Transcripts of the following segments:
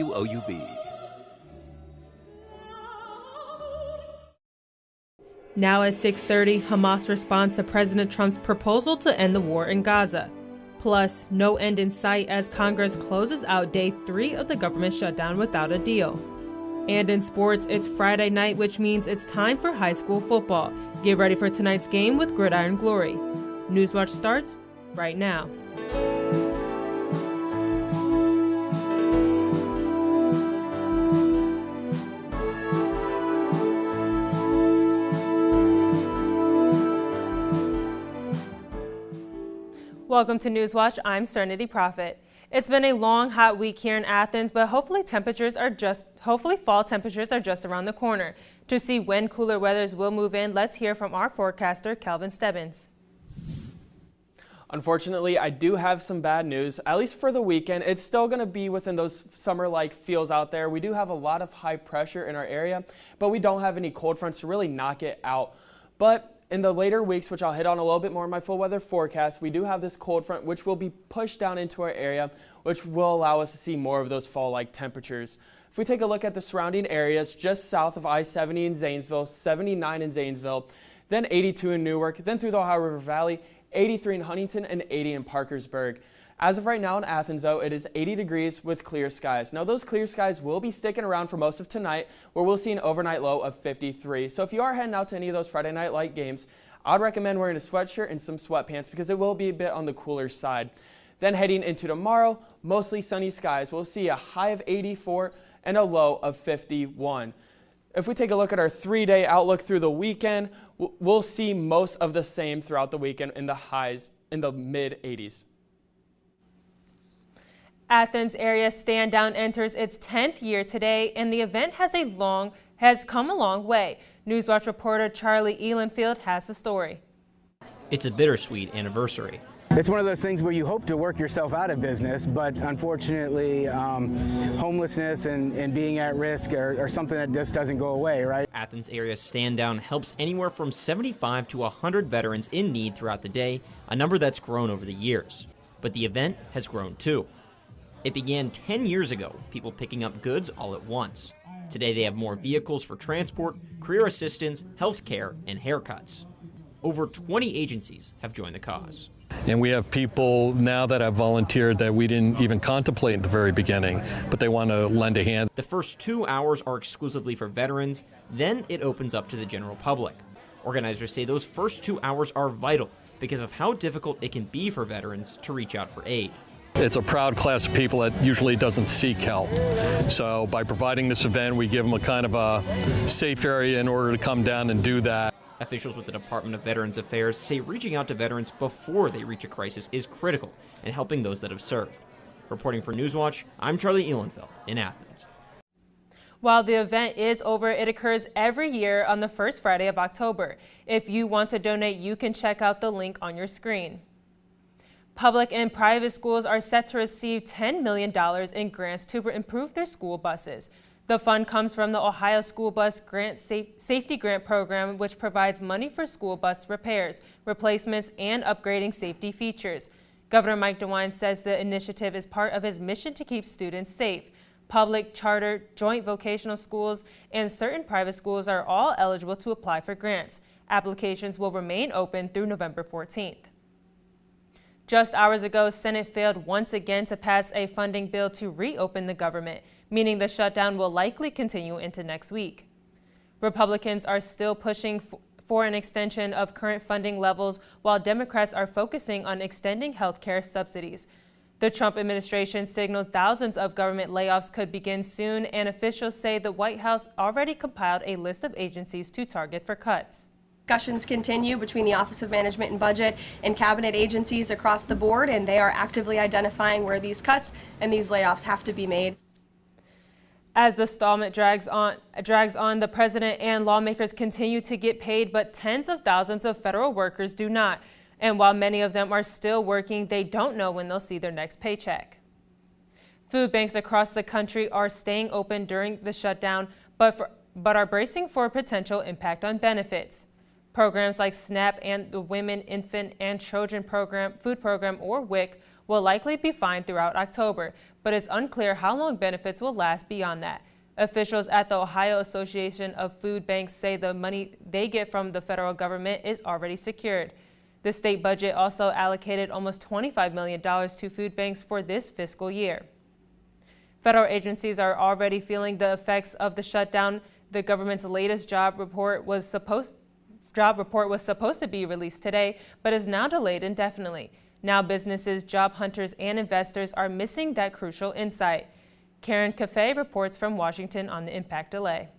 WOUB. Now at 6:30, Hamas responds to President Trump's proposal to end the war in Gaza. Plus, no end in sight as Congress closes out day 3 of the government shutdown without a deal. And in sports, it's Friday night, which means it's time for high school football. Get ready for tonight's game with Gridiron Glory. Newswatch starts right now. Welcome to Newswatch. I'm Serenity Prophet. It's been a long, hot week here in Athens, but hopefully fall temperatures are just around the corner. To see when cooler weathers will move in, let's hear from our forecaster, Calvin Stebbins. Unfortunately, I do have some bad news. At least for the weekend, it's still going to be within those summer-like feels out there. We do have a lot of high pressure in our area, but we don't have any cold fronts to really knock it out. But in the later weeks, which I'll hit on a little bit more in my full weather forecast, we do have this cold front which will be pushed down into our area, which will allow us to see more of those fall-like temperatures. If we take a look at the surrounding areas, just south of I-70 in Zanesville, 79 in Zanesville, then 82 in Newark, then through the Ohio River Valley, 83 in Huntington, and 80 in Parkersburg. As of right now in Athens, though, it is 80 degrees with clear skies. Now, those clear skies will be sticking around for most of tonight, where we'll see an overnight low of 53. So if you are heading out to any of those Friday night light games, I'd recommend wearing a sweatshirt and some sweatpants because it will be a bit on the cooler side. Then heading into tomorrow, mostly sunny skies. We'll see a high of 84 and a low of 51. If we take a look at our 3-day outlook through the weekend, we'll see most of the same throughout the weekend in the highs in the mid-80s. Athens area stand down enters its 10th year today, and the event has come a long way. Newswatch reporter Charlie Elenfield has the story. It's a bittersweet anniversary. It's one of those things where you hope to work yourself out of business, but unfortunately, homelessness and being at risk are something that just doesn't go away, right? Athens area stand down helps anywhere from 75 to 100 veterans in need throughout the day, a number that's grown over the years. But the event has grown too. It began 10 years ago with people picking up goods all at once. Today they have more vehicles for transport, career assistance, health care, and haircuts. Over 20 agencies have joined the cause. And we have people now that have volunteered that we didn't even contemplate at the very beginning, but they want to lend a hand. The first 2 hours are exclusively for veterans, then it opens up to the general public. Organizers say those first 2 hours are vital because of how difficult it can be for veterans to reach out for aid. It's a proud class of people that usually doesn't seek help. So by providing this event, we give them a kind of a safe area in order to come down and do that. Officials with the Department of Veterans Affairs say reaching out to veterans before they reach a crisis is critical in helping those that have served. Reporting for Newswatch, I'm Charlie Elenfield in Athens. While the event is over, it occurs every year on the first Friday of October. If you want to donate, you can check out the link on your screen. Public and private schools are set to receive $10 million in grants to improve their school buses. The fund comes from the Ohio School Bus Grant Safety Grant Program, which provides money for school bus repairs, replacements, and upgrading safety features. Governor Mike DeWine says the initiative is part of his mission to keep students safe. Public, charter, joint vocational schools, and certain private schools are all eligible to apply for grants. Applications will remain open through November 14th. Just hours ago, Senate failed once again to pass a funding bill to reopen the government, meaning the shutdown will likely continue into next week. Republicans are still pushing for an extension of current funding levels, while Democrats are focusing on extending health care subsidies. The Trump administration signaled thousands of government layoffs could begin soon, and officials say the White House already compiled a list of agencies to target for cuts. Discussions continue between the Office of Management and Budget and cabinet agencies across the board, and they are actively identifying where these cuts and these layoffs have to be made. As the stallment drags on, the president and lawmakers continue to get paid, but tens of thousands of federal workers do not. And while many of them are still working, they don't know when they'll see their next paycheck. Food banks across the country are staying open during the shutdown, but are bracing for a potential impact on benefits. Programs like SNAP and the Women, Infant, and Children Food Program, or WIC, will likely be fine throughout October, but it's unclear how long benefits will last beyond that. Officials at the Ohio Association of Food Banks say the money they get from the federal government is already secured. The state budget also allocated almost $25 million to food banks for this fiscal year. Federal agencies are already feeling the effects of the shutdown. The government's latest job report was supposed to be released today, but is now delayed indefinitely. Now businesses, job hunters, and investors are missing that crucial insight. Karen Cafe reports from Washington on the impact delay.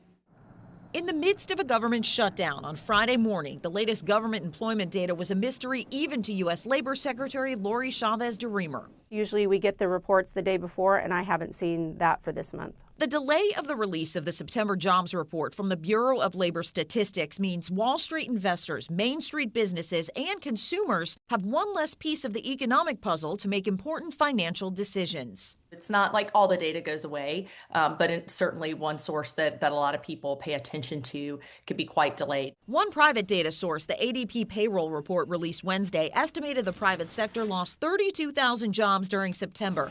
In the midst of a government shutdown on Friday morning, the latest government employment data was a mystery even to U.S. Labor Secretary Lori Chavez DeRemer. Usually we get the reports the day before, and I haven't seen that for this month. The delay of the release of the September jobs report from the Bureau of Labor Statistics means Wall Street investors, Main Street businesses, and consumers have one less piece of the economic puzzle to make important financial decisions. It's not like all the data goes away, but it's certainly one source that a lot of people pay attention to could be quite delayed. One private data source, the ADP payroll report released Wednesday, estimated the private sector lost 32,000 jobs during September.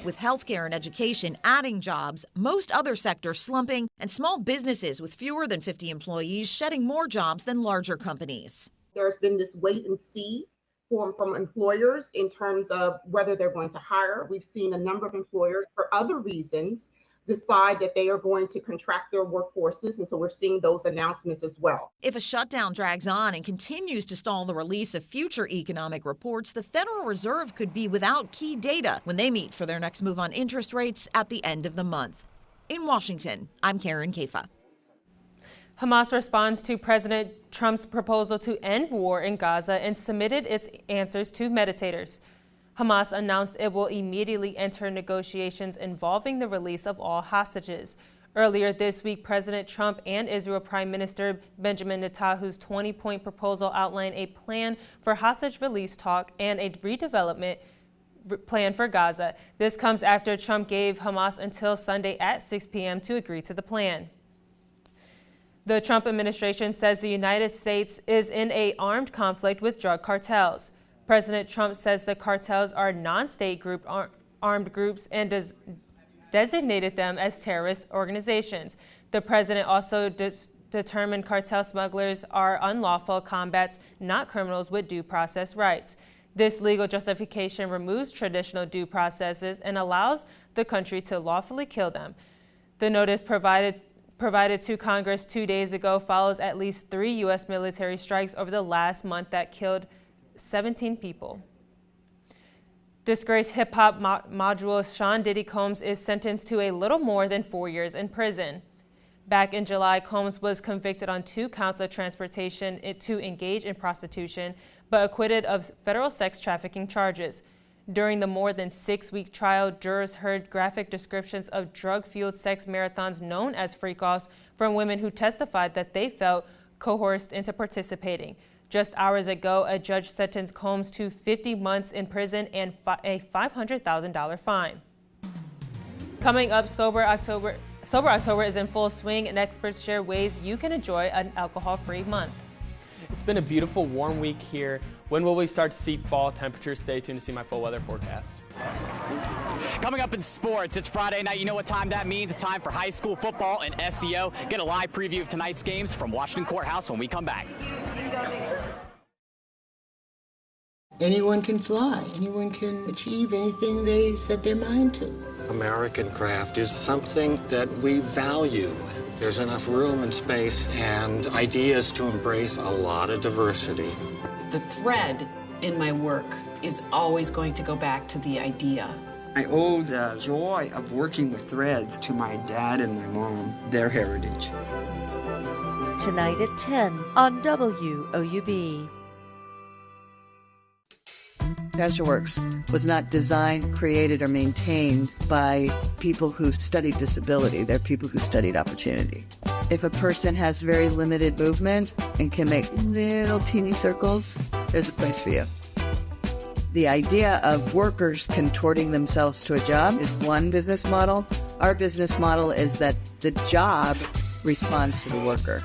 With healthcare and education adding jobs, most other sectors slumping, and small businesses with fewer than 50 employees shedding more jobs than larger companies. There's been this wait and see from employers in terms of whether they're going to hire. We've seen a number of employers, for other reasons, decide that they are going to contract their workforces, and so we're seeing those announcements as well. If a shutdown drags on and continues to stall the release of future economic reports, the Federal Reserve could be without key data when they meet for their next move on interest rates at the end of the month. In Washington, I'm Karen Kafa. Hamas responds to President Trump's proposal to end war in Gaza and submitted its answers to meditators. Hamas announced it will immediately enter negotiations involving the release of all hostages. Earlier this week, President Trump and Israel Prime Minister Benjamin Netanyahu's 20-point proposal outlined a plan for hostage release talk and a redevelopment plan for Gaza. This comes after Trump gave Hamas until Sunday at 6 p.m. to agree to the plan. The Trump administration says the United States is in an armed conflict with drug cartels. President Trump says the cartels are non-state group armed groups and designated them as terrorist organizations. The president also determined cartel smugglers are unlawful combats, not criminals with due process rights. This legal justification removes traditional due processes and allows the country to lawfully kill them. The notice provided to Congress 2 days ago follows at least 3 U.S. military strikes over the last month that killed 17 people. Disgraced hip-hop module Sean Diddy Combs is sentenced to a little more than 4 years in prison. Back in July, Combs was convicted on 2 counts of transportation to engage in prostitution, but acquitted of federal sex trafficking charges. During the more than 6-week trial, jurors heard graphic descriptions of drug-fueled sex marathons known as freak-offs from women who testified that they felt coerced into participating. Just hours ago, a judge sentenced Combs to 50 months in prison and a $500,000 fine. Coming up, Sober October is in full swing, and experts share ways you can enjoy an alcohol-free month. It's been a beautiful, warm week here. When will we start to see fall temperatures? Stay tuned to see my full weather forecast. Coming up in sports, it's Friday night. You know what time that means. It's time for high school football and SEO. Get a live preview of tonight's games from Washington Courthouse when we come back. Anyone can fly. Anyone can achieve anything they set their mind to. American craft is something that we value. There's enough room and space and ideas to embrace a lot of diversity. The thread in my work is always going to go back to the idea. I owe the joy of working with threads to my dad and my mom, their heritage. Tonight at 10 on WOUB. CasualWorks was not designed, created, or maintained by people who studied disability. They're people who studied opportunity. If a person has very limited movement and can make little teeny circles, there's a place for you. The idea of workers contorting themselves to a job is one business model. Our business model is that the job responds to the worker.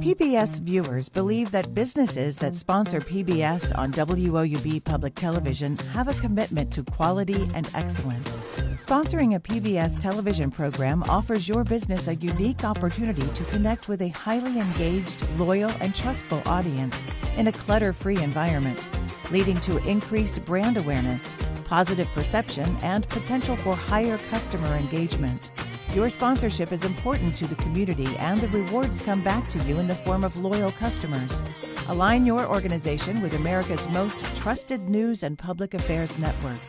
PBS viewers believe that businesses that sponsor PBS on WOUB Public Television have a commitment to quality and excellence. Sponsoring a PBS television program offers your business a unique opportunity to connect with a highly engaged, loyal, and trustful audience in a clutter-free environment, leading to increased brand awareness, positive perception, and potential for higher customer engagement. Your sponsorship is important to the community, and the rewards come back to you in the form of loyal customers. Align your organization with America's most trusted news and public affairs network.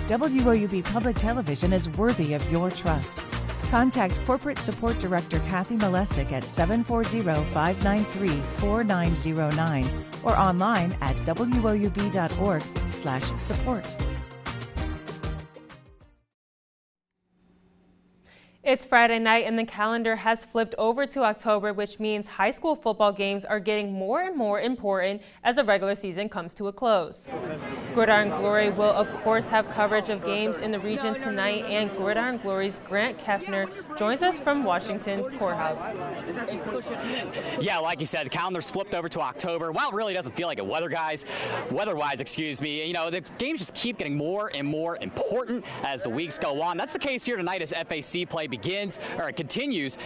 WOUB Public Television is worthy of your trust. Contact Corporate Support Director Kathy Malesic at 740-593-4909 or online at woub.org/support. It's Friday night and the calendar has flipped over to October, which means high school football games are getting more and more important as the regular season comes to a close. Gridiron Glory will of course have coverage of games in the region tonight, and Gridiron Glory's Grant Keffner joins us from Washington's courthouse. Yeah, like you said, the calendar's flipped over to October. Well, it really doesn't feel like it weather-wise, you know, the games just keep getting more and more important as the weeks go on. That's the case here tonight as FAC play continues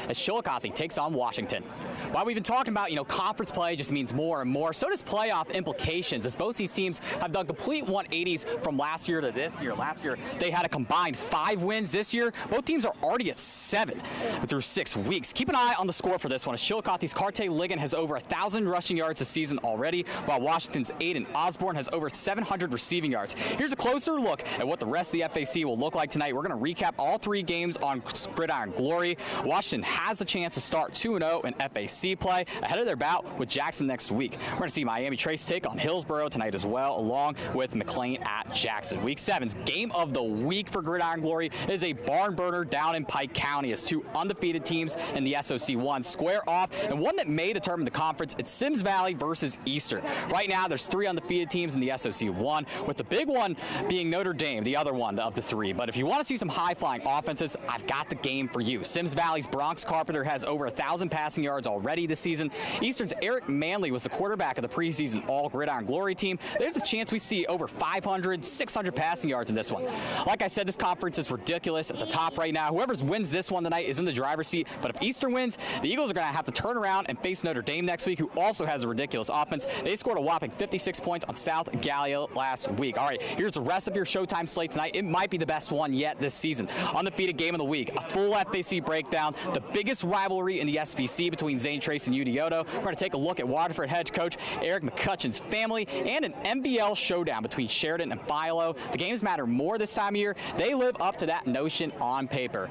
as Chillicothe takes on Washington. While we've been talking about, conference play just means more and more, so does playoff implications, as both these teams have done complete 180s from last year to this year. Last year, they had a combined 5 wins. This year, both teams are already at 7 through 6 weeks. Keep an eye on the score for this one, as Chillicothe's Carte Ligon has over 1,000 rushing yards this season already, while Washington's Aiden Osborne has over 700 receiving yards. Here's a closer look at what the rest of the FAC will look like tonight. We're going to recap all 3 games on Gridiron Glory. Washington has a chance to start 2-0 in FAC play ahead of their bout with Jackson next week. We're going to see Miami Trace take on Hillsborough tonight as well, along with McLean at Jackson. Week 7's game of the week for Gridiron Glory is a barn burner down in Pike County as 2 undefeated teams in the SOC1 square off, and one that may determine the conference. It's Sims Valley versus Eastern. Right now, there's 3 undefeated teams in the SOC1, with the big one being Notre Dame, the other one of the 3. But if you want to see some high-flying offenses, I've got the game for you. Sims Valley's Bronx Carpenter has over 1,000 passing yards already this season. Eastern's Eric Manley was the quarterback of the preseason All-Gridiron Glory team. There's a chance we see over 500, 600 passing yards in this one. Like I said, this conference is ridiculous at the top right now. Whoever wins this one tonight is in the driver's seat, but if Eastern wins, the Eagles are going to have to turn around and face Notre Dame next week, who also has a ridiculous offense. They scored a whopping 56 points on South Gallia last week. All right, here's the rest of your Showtime slate tonight. It might be the best one yet this season. Undefeated game of the week, a full FAC breakdown, the biggest rivalry in the SVC between Zane Trace and UDOTO. We're going to take a look at Waterford head coach Eric McCutcheon's family, and an MBL showdown between Sheridan and Philo. The games matter more this time of year. They live up to that notion on paper.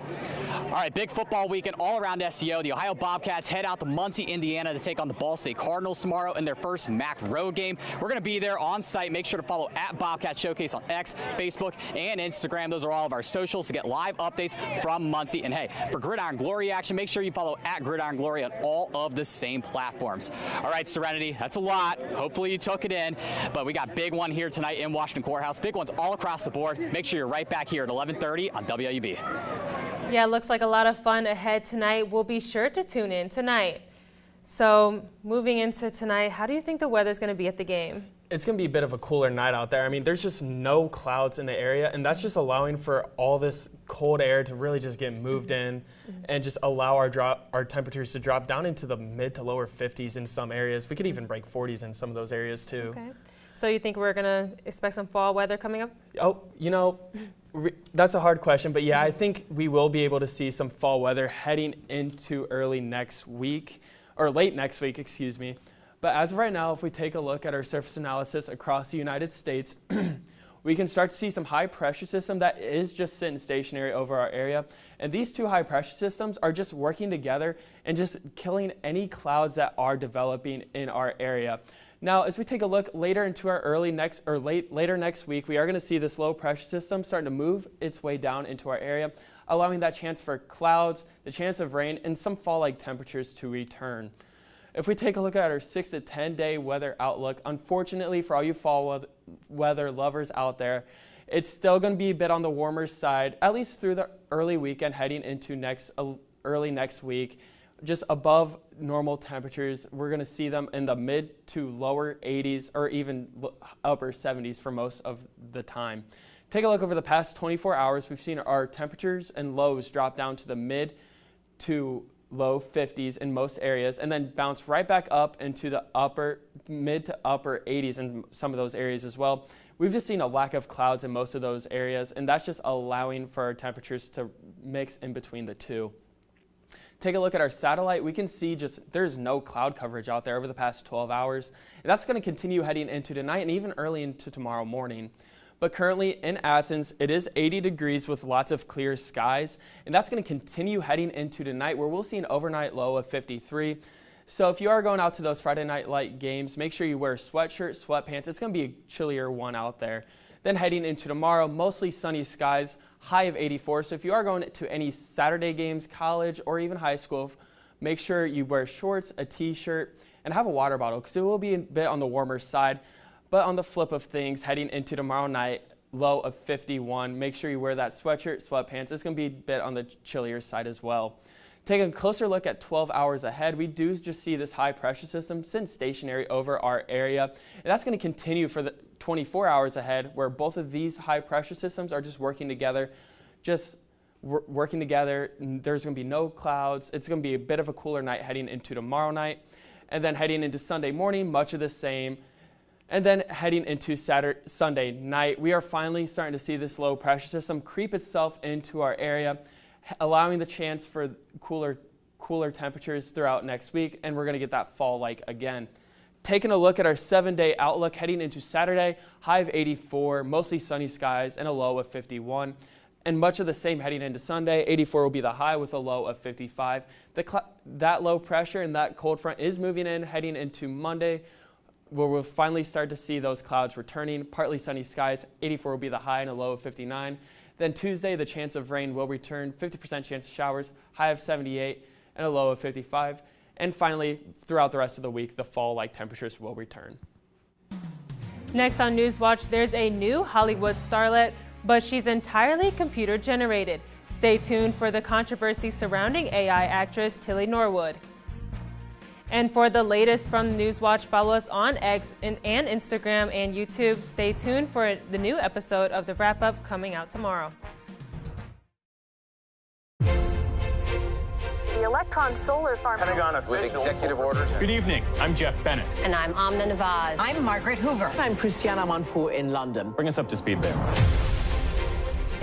All right, big football weekend all around SEO. The Ohio Bobcats head out to Muncie, Indiana to take on the Ball State Cardinals tomorrow in their first MAC road game. We're going to be there on site. Make sure to follow at Bobcat Showcase on X, Facebook, and Instagram. Those are all of our socials to get live updates from Muncie. And hey, for Gridiron Glory action, make sure you follow at Gridiron Glory on all of the same platforms. All right, Serenity, that's a lot. Hopefully you took it in, but we got big one here tonight in Washington Courthouse. Big ones all across the board. Make sure you're right back here at 11:30 on WOUB. Yeah, it looks like a lot of fun ahead tonight. We'll be sure to tune in tonight. So moving into tonight, how do you think the weather's going to be at the game? It's going to be a bit of a cooler night out there. I mean, there's just no clouds in the area, and that's just allowing for all this cold air to really just get moved in and just allow our temperatures to drop down into the mid to lower 50s in some areas. We could even break 40s in some of those areas too. Okay. So you think we're going to expect some fall weather coming up? Oh, that's a hard question, but yeah, I think we will be able to see some fall weather heading into early next week, or late next week, excuse me. But as of right now, if we take a look at our surface analysis across the United States, we can start to see some high pressure system that is just sitting stationary over our area. And these 2 high pressure systems are just working together and just killing any clouds that are developing in our area. Now, as we take a look later into our later next week, we are going to see this low pressure system starting to move its way down into our area, allowing that chance for clouds, the chance of rain, and some fall-like temperatures to return. If we take a look at our 6 to 10 day weather outlook, unfortunately for all you fall weather lovers out there, it's still going to be a bit on the warmer side, at least through the early weekend heading into early next week. just above normal temperatures. We're going to see them in the mid to lower 80s or even upper 70s for most of the time. Take a look over the past 24 hours. We've seen our temperatures and lows drop down to the mid to low 50s in most areas and then bounce right back up into the mid to upper 80s in some of those areas as well. We've just seen a lack of clouds in most of those areas, and that's just allowing for our temperatures to mix in between the two. Take a look at our satellite. We can see there's no cloud coverage out there over the past 12 hours. And that's going to continue heading into tonight and even early into tomorrow morning. But currently in Athens, it is 80 degrees with lots of clear skies. And that's going to continue heading into tonight where we'll see an overnight low of 53. So if you are going out to those Friday night light games, make sure you wear a sweatshirt, sweatpants. It's going to be a chillier one out there. Then heading into tomorrow, mostly sunny skies, high of 84. So if you are going to any Saturday games, college, or even high school, make sure you wear shorts, a t-shirt, and have a water bottle because it will be a bit on the warmer side. But on the flip of things, heading into tomorrow night, low of 51. Make sure you wear that sweatshirt, sweatpants. It's going to be a bit on the chillier side as well. Taking a closer look at 12 hours ahead, we do just see this high pressure system sit stationary over our area. And that's going to continue for the 24 hours ahead, where both of these high pressure systems are just working together. There's going to be no clouds. It's going to be a bit of a cooler night heading into tomorrow night. And then heading into Sunday morning, much of the same. And then heading into Sunday night, we are finally starting to see this low pressure system creep itself into our area, allowing the chance for cooler temperatures throughout next week, and we're going to get that fall-like again. Taking a look at our 7-day outlook heading into Saturday, high of 84, mostly sunny skies, and a low of 51. And much of the same heading into Sunday. 84 will be the high with a low of 55. That low pressure and that cold front is moving in heading into Monday, where we'll finally start to see those clouds returning. Partly sunny skies, 84 will be the high and a low of 59. Then Tuesday, the chance of rain will return, 50% chance of showers, high of 78 and a low of 55. And finally, throughout the rest of the week, the fall-like temperatures will return. Next on Newswatch, there's a new Hollywood starlet, but she's entirely computer-generated. Stay tuned for the controversy surrounding AI actress Tilly Norwood. And for the latest from Newswatch, follow us on X and Instagram and YouTube. Stay tuned for the new episode of The Wrap-Up coming out tomorrow. The Electron Solar Farm. Pentagon official. With executive orders. Good evening. I'm Jeff Bennett. And I'm Amna Nawaz. I'm Margaret Hoover. I'm Christiana Manpour in London. Bring us up to speed there.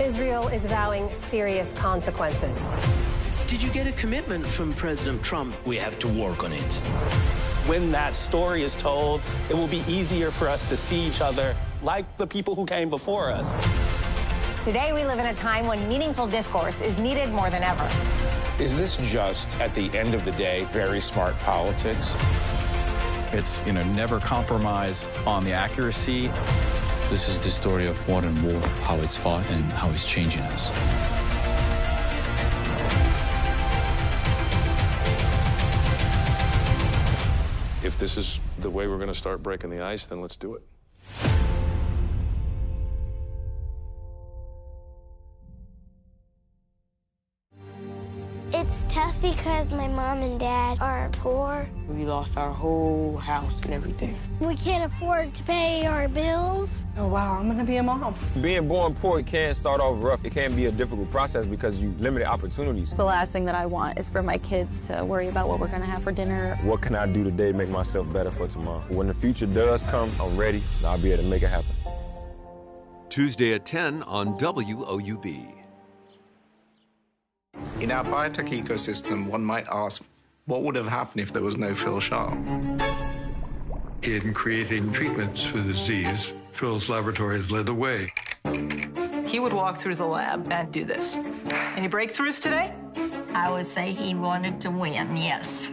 Israel is vowing serious consequences. Did you get a commitment from President Trump? We have to work on it. When that story is told, it will be easier for us to see each other like the people who came before us. Today, we live in a time when meaningful discourse is needed more than ever. Is this just, at the end of the day, very smart politics? It's, never compromise on the accuracy. This is the story of modern war, how it's fought and how it's changing us. If this is the way we're going to start breaking the ice, then let's do it. It's tough because my mom and dad are poor. We lost our whole house and everything. We can't afford to pay our bills. Oh, wow, I'm going to be a mom. Being born poor can start off rough. It can be a difficult process because you limited opportunities. The last thing that I want is for my kids to worry about what we're going to have for dinner. What can I do today to make myself better for tomorrow? When the future does come, I'm ready, and I'll be able to make it happen. Tuesday at 10 on WOUB. In our biotech ecosystem, one might ask, what would have happened if there was no Phil Sharp? In creating treatments for the disease, Phil's laboratories led the way. He would walk through the lab and do this. Any breakthroughs today? I would say he wanted to win, yes.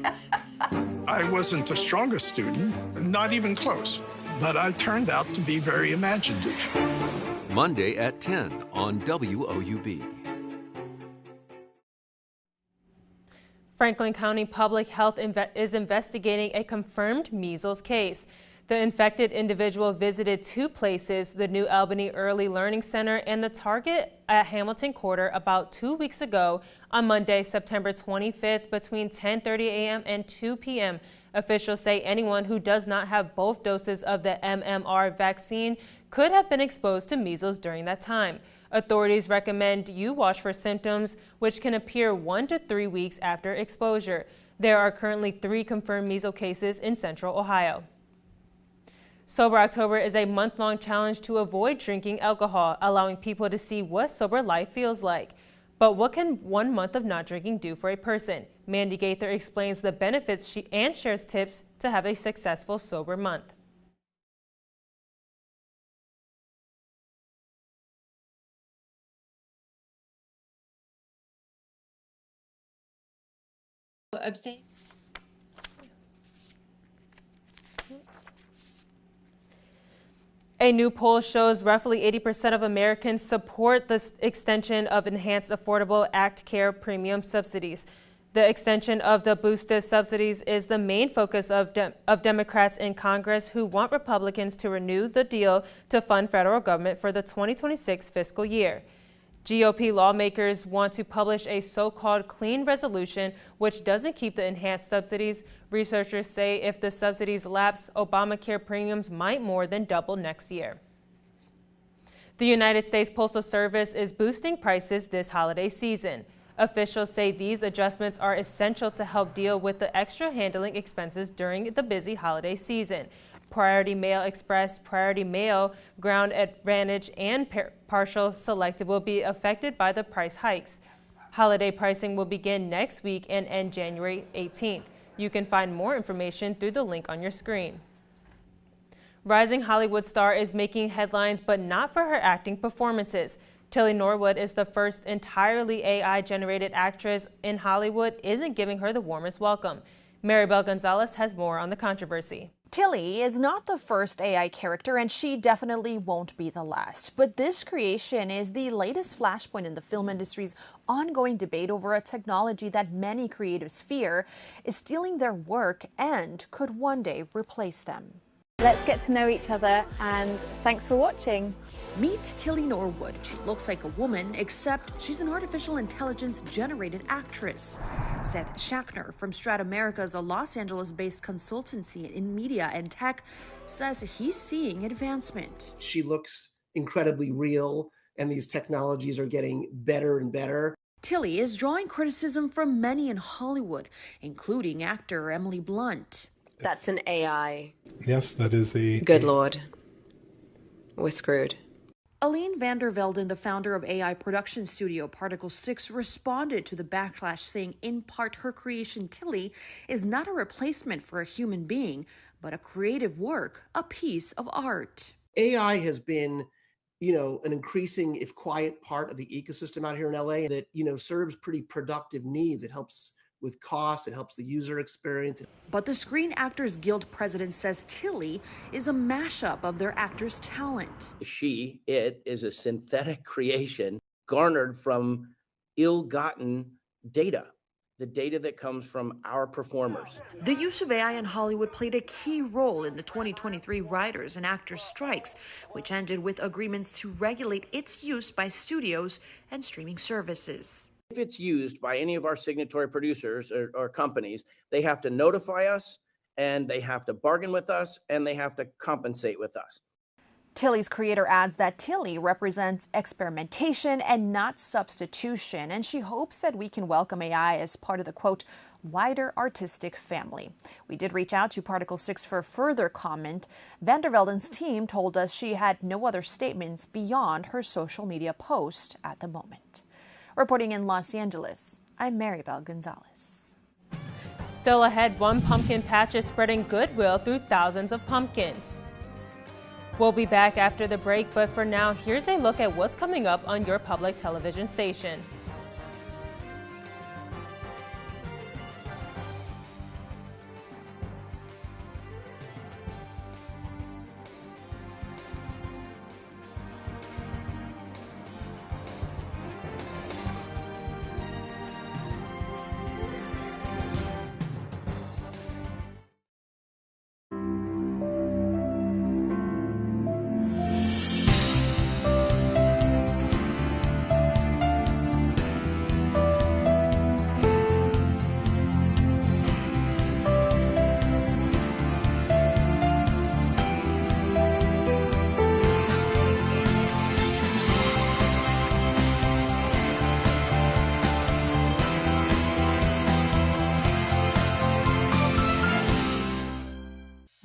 I wasn't the strongest student, not even close, but I turned out to be very imaginative. Monday at 10 on WOUB. Franklin County Public Health is investigating a confirmed measles case. The infected individual visited two places, the New Albany Early Learning Center and the Target at Hamilton Quarter, about 2 weeks ago on Monday, September 25th, between 10:30 a.m. and 2 p.m. Officials say anyone who does not have both doses of the MMR vaccine could have been exposed to measles during that time. Authorities recommend you watch for symptoms, which can appear 1 to 3 weeks after exposure. There are currently 3 confirmed measles cases in Central Ohio. Sober October is a month-long challenge to avoid drinking alcohol, allowing people to see what sober life feels like. But what can 1 month of not drinking do for a person? Mandy Gaither explains the benefits and shares tips to have a successful sober month. Abstain. A new poll shows roughly 80% of Americans support the extension of Enhanced Affordable Act Care premium subsidies. The extension of the boosted subsidies is the main focus of Democrats in Congress, who want Republicans to renew the deal to fund federal government for the 2026 fiscal year. GOP lawmakers want to publish a so-called clean resolution, which doesn't keep the enhanced subsidies. Researchers say if the subsidies lapse, Obamacare premiums might more than double next year. The United States Postal Service is boosting prices this holiday season. Officials say these adjustments are essential to help deal with the extra handling expenses during the busy holiday season. Priority Mail Express, Priority Mail, Ground Advantage, and Partial Selected will be affected by the price hikes. Holiday pricing will begin next week and end January 18th. You can find more information through the link on your screen. Rising Hollywood star is making headlines, but not for her acting performances. Tilly Norwood is the first entirely AI-generated actress in Hollywood, isn't giving her the warmest welcome. Maribel Gonzalez has more on the controversy. Tilly is not the first AI character, and she definitely won't be the last. But this creation is the latest flashpoint in the film industry's ongoing debate over a technology that many creatives fear is stealing their work and could one day replace them. Let's get to know each other, and thanks for watching. Meet Tilly Norwood. She looks like a woman, except she's an artificial intelligence-generated actress. Seth Schachner from Strat Americas, a Los Angeles-based consultancy in media and tech, says he's seeing advancement. She looks incredibly real, and these technologies are getting better and better. Tilly is drawing criticism from many in Hollywood, including actor Emily Blunt. That's an AI. Yes, that is a... Good Lord. We're screwed. Aline van der Velden, the founder of AI production studio Particle 6, responded to the backlash, saying in part her creation Tilly is not a replacement for a human being, but a creative work, a piece of art. AI has been, an increasing, if quiet, part of the ecosystem out here in LA that, serves pretty productive needs. It helps with cost, it helps the user experience. But the Screen Actors Guild president says Tilly is a mashup of their actors' talent. It is a synthetic creation garnered from ill-gotten data, the data that comes from our performers. The use of AI in Hollywood played a key role in the 2023 writers and actors strikes, which ended with agreements to regulate its use by studios and streaming services. If it's used by any of our signatory producers or companies, they have to notify us, and they have to bargain with us, and they have to compensate with us. Tilly's creator adds that Tilly represents experimentation and not substitution, and she hopes that we can welcome AI as part of the, quote, wider artistic family. We did reach out to Particle 6 for further comment. Van der Velden's team told us she had no other statements beyond her social media post at the moment. Reporting in Los Angeles, I'm Maribel Gonzalez. Still ahead, one pumpkin patch is spreading goodwill through thousands of pumpkins. We'll be back after the break, but for now, here's a look at what's coming up on your public television station.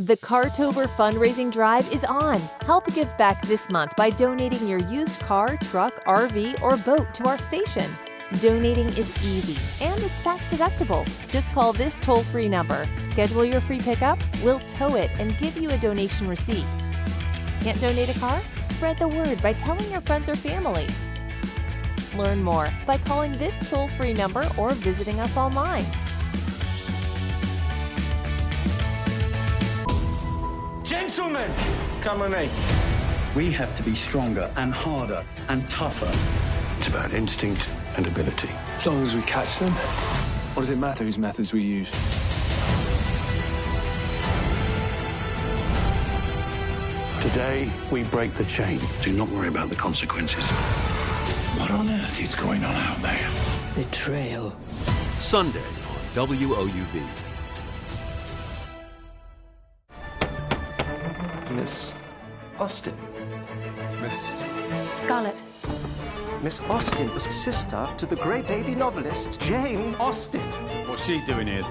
The Cartober fundraising drive is on. Help give back this month by donating your used car, truck, RV, or boat to our station. Donating is easy and it's tax deductible. Just call this toll-free number, schedule your free pickup, we'll tow it and give you a donation receipt. Can't donate a car? Spread the word by telling your friends or family. Learn more by calling this toll-free number or visiting us online. Gentlemen, come with me. We have to be stronger and harder and tougher. It's about instinct and ability. As long as we catch them, what does it matter whose methods we use? Today, we break the chain. Do not worry about the consequences. What on earth is going on out there? Betrayal. Sunday on WOUB. Miss Austen. Miss Scarlett. Miss Austen was sister to the great lady novelist Jane Austen. What's she doing here?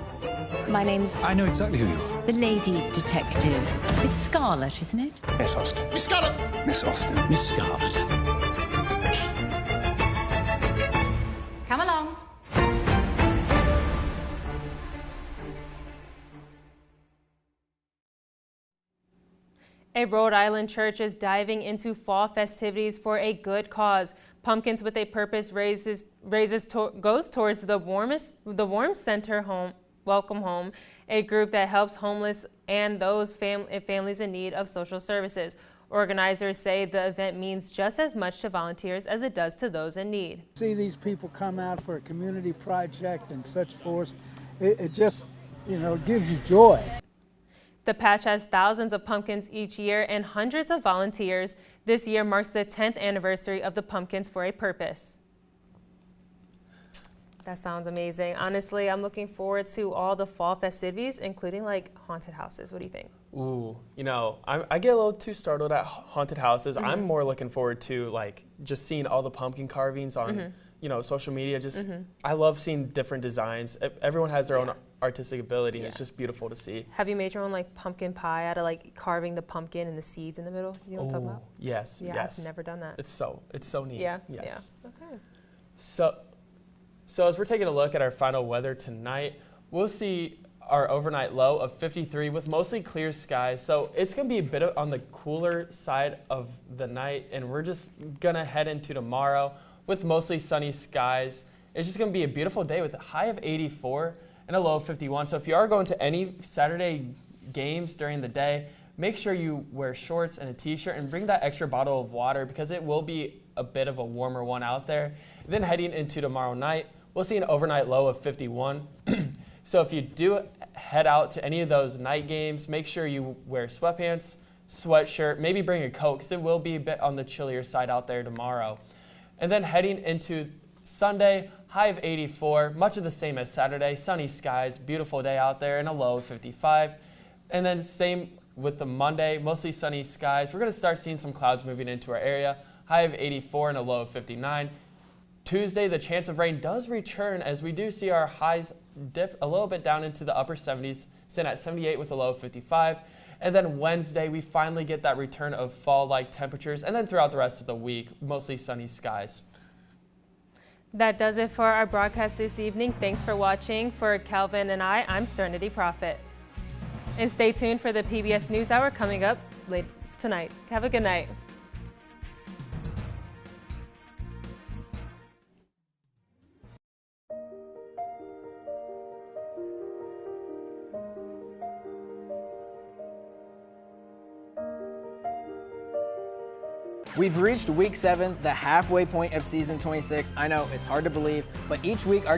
My name's... I know exactly who you are. The lady detective. It's Scarlett, isn't it? Miss Austen. Miss Scarlett. Miss Austen. Miss Scarlett. Come along. A Rhode Island church is diving into fall festivities for a good cause. Pumpkins with a Purpose goes towards the Warm Center Home Welcome Home, a group that helps homeless and those families in need of social services. Organizers say the event means just as much to volunteers as it does to those in need. See these people come out for a community project and such forth, it just, gives you joy. The patch has thousands of pumpkins each year and hundreds of volunteers. This year marks the 10th anniversary of the Pumpkins for a Purpose. That sounds amazing. Honestly, I'm looking forward to all the fall festivities, including like haunted houses. What do you think? Ooh, I get a little too startled at haunted houses. Mm-hmm. I'm more looking forward to like just seeing all the pumpkin carvings on, social media. I love seeing different designs. Everyone has their own artistic ability, and it's just beautiful to see. Have you made your own like pumpkin pie out of like carving the pumpkin and the seeds in the middle? You know what I'm talking about? Yes. Yeah, yes. I've never done that. It's so neat. Yeah. Yes. Yeah. Okay. So as we're taking a look at our final weather tonight, we'll see our overnight low of 53 with mostly clear skies. So it's going to be a bit on the cooler side of the night, and we're just going to head into tomorrow with mostly sunny skies. It's just going to be a beautiful day with a high of 84 and a low of 51. So if you are going to any Saturday games during the day, make sure you wear shorts and a t-shirt and bring that extra bottle of water because it will be a bit of a warmer one out there. And then heading into tomorrow night, we'll see an overnight low of 51. So if you do head out to any of those night games, make sure you wear sweatpants, sweatshirt, maybe bring a coat because it will be a bit on the chillier side out there tomorrow. And then heading into Sunday, high of 84, much of the same as Saturday, sunny skies, beautiful day out there, and a low of 55. And then same with the Monday, mostly sunny skies. We're going to start seeing some clouds moving into our area, high of 84 and a low of 59. Tuesday, the chance of rain does return as we do see our highs dip a little bit down into the upper 70s, sitting at 78 with a low of 55. And then Wednesday, we finally get that return of fall-like temperatures. And then throughout the rest of the week, mostly sunny skies. That does it for our broadcast this evening. Thanks for watching. For Calvin and I'm Serenity Prophet. And stay tuned for the PBS NewsHour coming up late tonight. Have a good night. We've reached week 7, the halfway point of season 26. I know, it's hard to believe, but each week our game